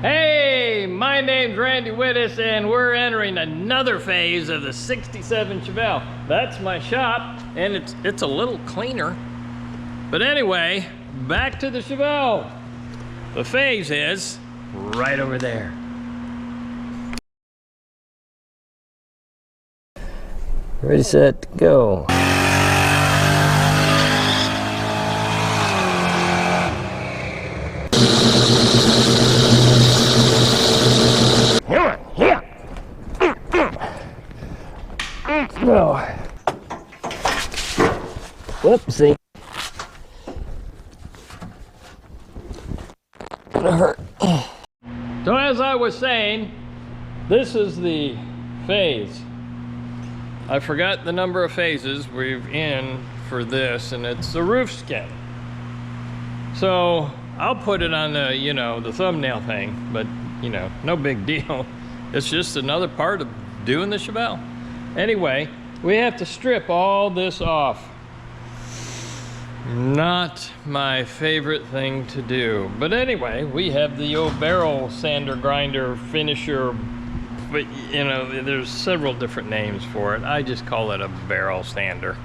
Hey, my name's Randy Wittes, and we're entering another phase of the 67 Chevelle. That's my shop, and it's a little cleaner. But anyway, back to the Chevelle. The phase is right over there. Ready, set, go. No. Whoopsie. Gonna hurt. So as I was saying, this is the phase. I forgot the number of phases we're in for this, and it's the roof skin. So I'll put it on the, the thumbnail thing, but no big deal. It's just another part of doing the Chevelle. Anyway, we have to strip all this off. Not my favorite thing to do. But anyway, we have the old barrel sander, grinder, finisher, but there's several different names for it. I just call it a barrel sander.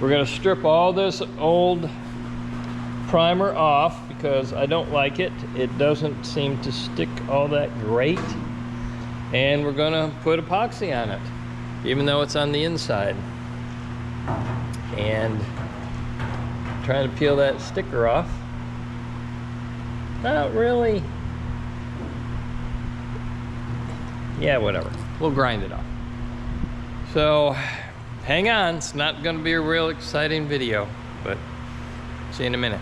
We're gonna strip all this old primer off because I don't like it. It doesn't seem to stick all that great. And we're gonna put epoxy on it, even though it's on the inside. And trying to peel that sticker off. Not really. Yeah, whatever. We'll grind it off. So, hang on. It's not gonna be a real exciting video, but see you in a minute.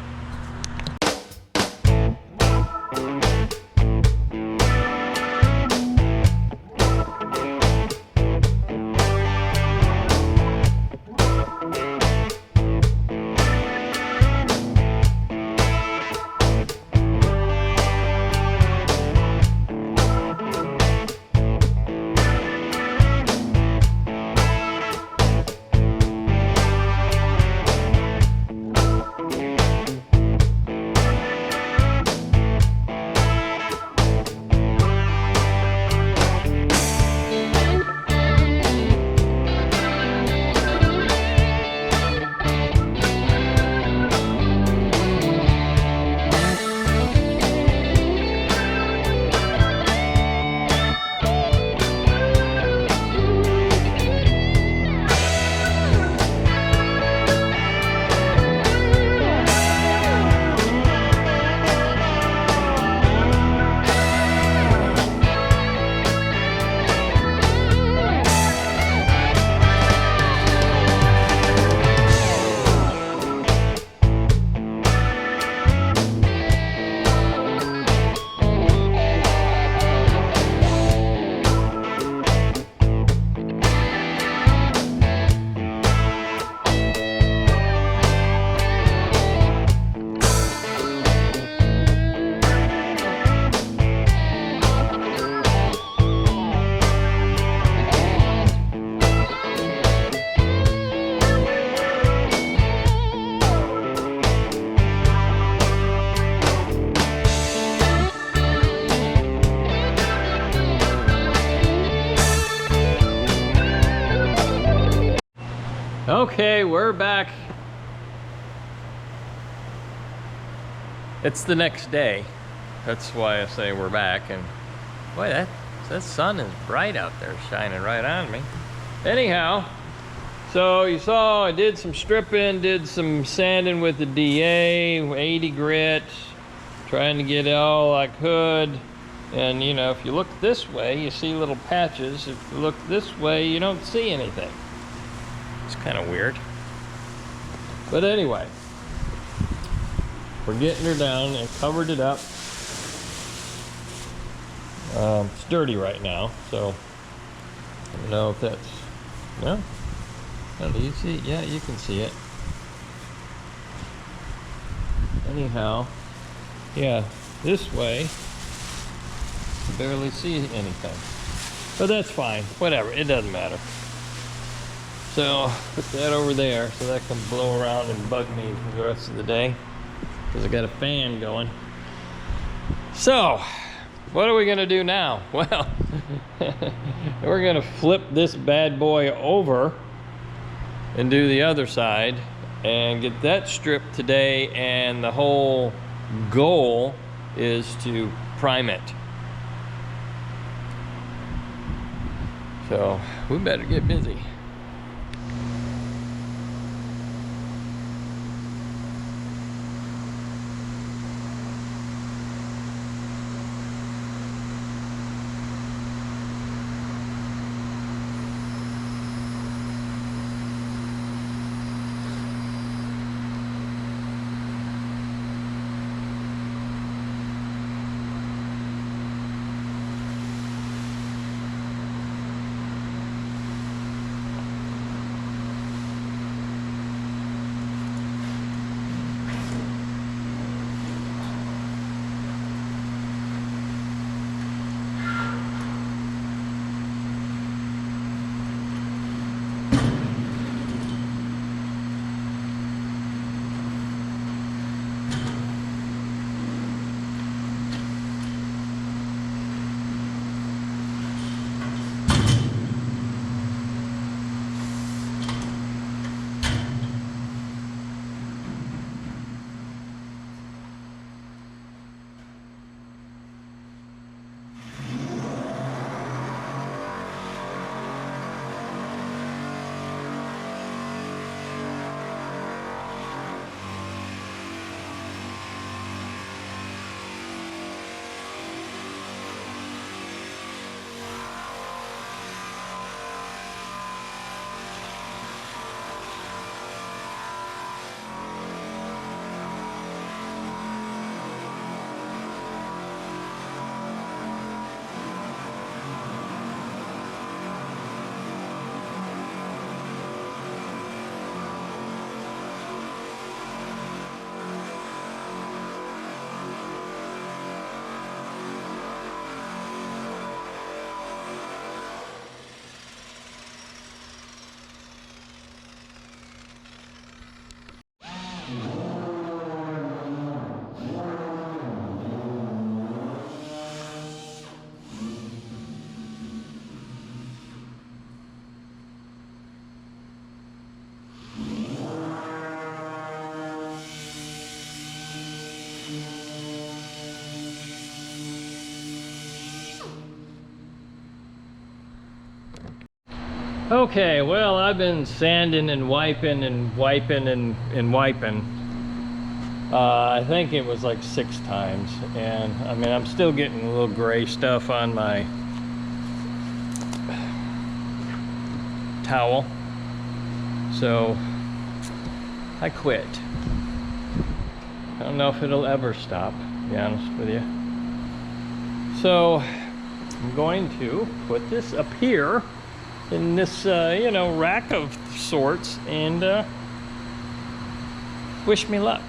Okay, we're back. It's the next day. That's why I say we're back. And boy, that sun is bright out there, shining right on me. Anyhow, so you saw I did some stripping, did some sanding with the DA, 80 grit, trying to get it all I could. And if you look this way, you see little patches. If you look this way, you don't see anything. It's kind of weird. But anyway, we're getting her down and covered it up. It's dirty right now, so I don't know if that's, no? Oh, do you see it? Yeah, you can see it. Anyhow, yeah, this way, you barely see anything. But that's fine, whatever, it doesn't matter. So put that over there so that can blow around and bug me for the rest of the day because I got a fan going. So, what are we gonna do now? Well, we're gonna flip this bad boy over and do the other side and get that stripped today, and the whole goal is to prime it. So, we better get busy. Okay, well, I've been sanding and wiping and wiping and wiping. I think it was like 6 times, and I mean, I'm still getting a little gray stuff on my towel, so I quit. I don't know if it'll ever stop, to be honest with you. So I'm going to put this up here in this, you know, rack of sorts, and wish me luck.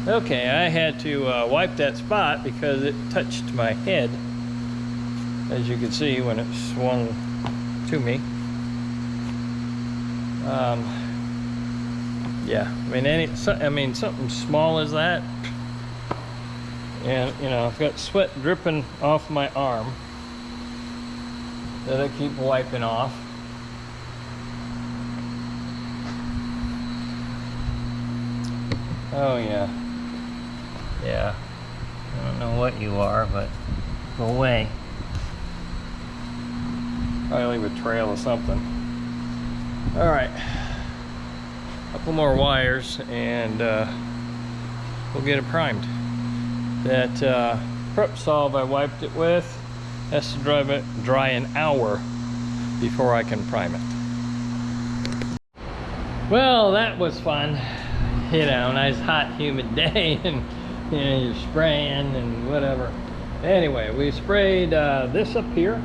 Okay, I had to wipe that spot because it touched my head, as you can see when it swung to me. Yeah, I mean, something small as that, and you know, I've got sweat dripping off my arm that I keep wiping off. Oh yeah. Yeah. I don't know what you are, but go away. Probably leave a trail or something. All right. Couple more wires and we'll get it primed. That prep solve I wiped it with has to dry an hour before I can prime it. Well, that was fun. You know, nice hot humid day, and you know, you're spraying and whatever. Anyway, we sprayed this up here.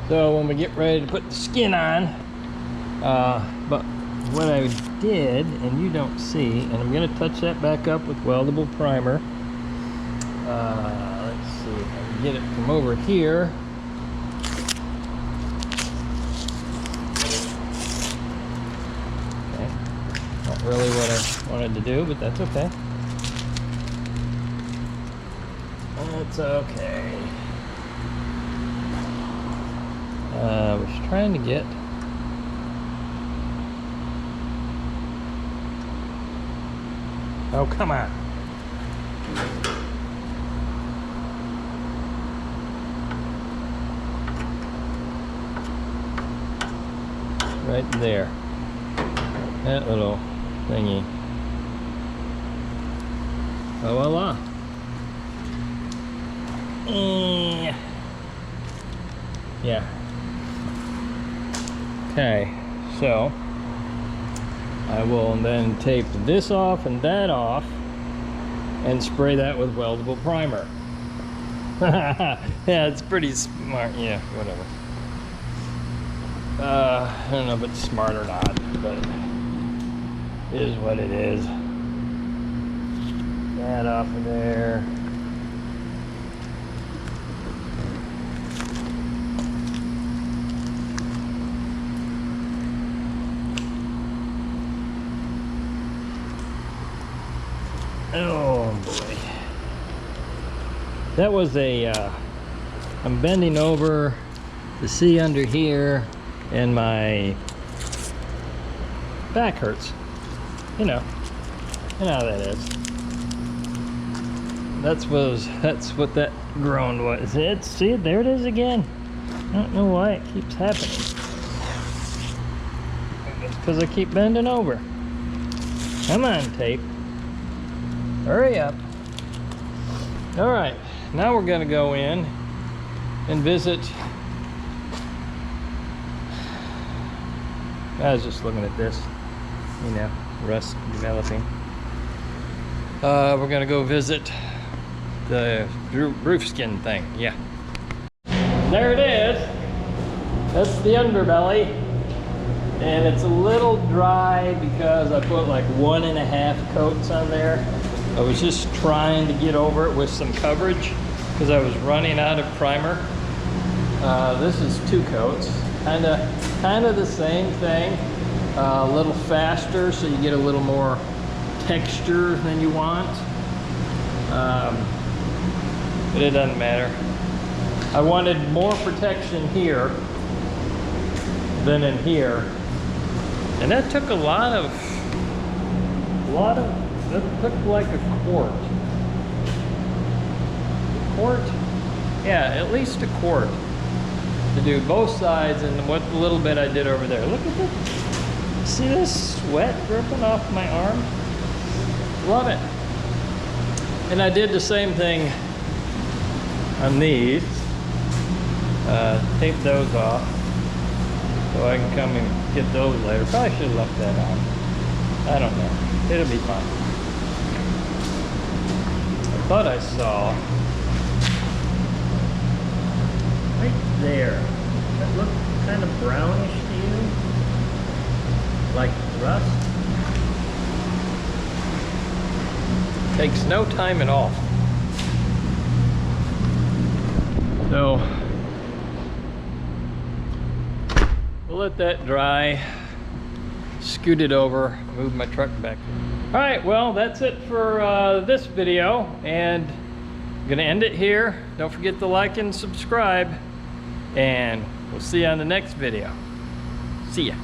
So when we get ready to put the skin on, but what I did, and you don't see, and I'm going to touch that back up with weldable primer. Let's see if I can get it from over here. Okay, not really what I wanted to do, but that's okay. That's okay. I was trying to get oh, come on. Right there. That little thingy. Oh, voila. Yeah. Okay, so I will then tape this off and that off and spray that with weldable primer. Yeah, it's pretty smart. Yeah, whatever. I don't know if it's smart or not, but it is what it is. That off of there. Oh boy. That was I'm bending over to see under here and my back hurts. You know how that is. That's what that groan was. See, there it is again. I don't know why it keeps happening. It's because I keep bending over. Come on, tape. Hurry up. All right, now we're gonna go in and visit. I was just looking at this, you know, rust developing. We're gonna go visit the roof skin thing, yeah. There it is. That's the underbelly. And it's a little dry because I put like 1.5 coats on there. I was just trying to get over it with some coverage because I was running out of primer. This is 2 coats, kind of the same thing, a little faster so you get a little more texture than you want. But it doesn't matter. I wanted more protection here than in here, and that took that took like a quart. Yeah, at least a quart to do both sides, and what little bit I did over there. Look at that. See this sweat dripping off my arm? Love it. And I did the same thing on these. Tape those off so I can come and get those later. Probably should have left that on. I don't know. It'll be fun. I thought I saw right there. That looked kind of brownish to you, like rust. Takes no time at all. So we'll let that dry, scoot it over, move my truck back. All right, well, that's it for this video, and I'm gonna end it here. Don't forget to like and subscribe, and we'll see you on the next video. See ya.